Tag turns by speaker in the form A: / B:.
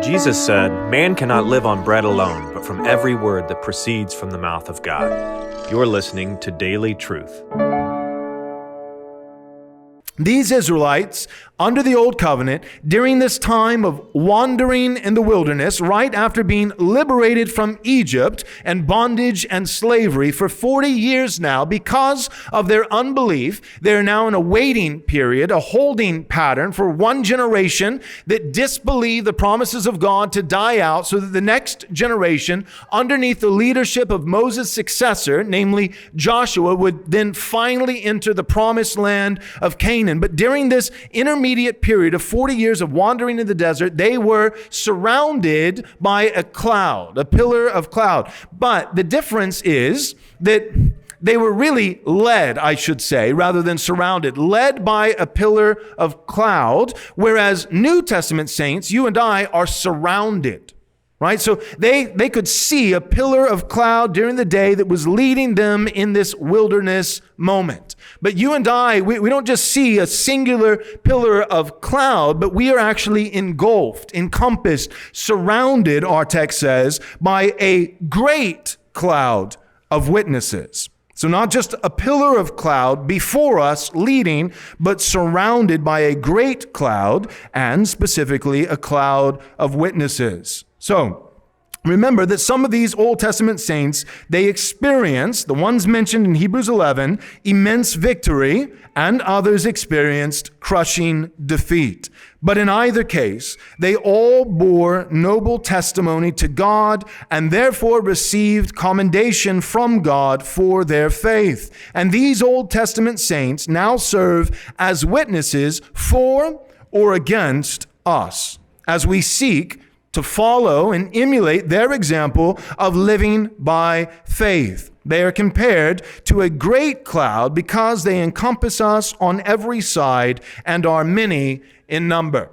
A: Jesus said, "Man cannot live on bread alone, but from every word that proceeds from the mouth of God." You're listening to Daily Truth.
B: These Israelites, under the Old Covenant, during this time of wandering in the wilderness, right after being liberated from Egypt and bondage and slavery for 40 years now, because of their unbelief, they're now in a waiting period, a holding pattern for one generation that disbelieved the promises of God to die out, so that the next generation, underneath the leadership of Moses' successor, namely Joshua, would then finally enter the promised land of Canaan. But during this intermediate period of 40 years of wandering in the desert, they were surrounded by a cloud, a pillar of cloud. But the difference is that they were really led, I should say, rather than surrounded, led by a pillar of cloud, whereas New Testament saints, you and I, are surrounded. Right? So they could see a pillar of cloud during the day that was leading them in this wilderness moment. But you and I, we don't just see a singular pillar of cloud, but we are actually engulfed, encompassed, surrounded, our text says, by a great cloud of witnesses. So not just a pillar of cloud before us leading, but surrounded by a great cloud, and specifically a cloud of witnesses. So, remember that some of these Old Testament saints, they experienced, the ones mentioned in Hebrews 11, immense victory, and others experienced crushing defeat. But in either case, they all bore noble testimony to God and therefore received commendation from God for their faith. And these Old Testament saints now serve as witnesses for or against us as we seek to follow and emulate their example of living by faith. They are compared to a great cloud because they encompass us on every side and are many in number.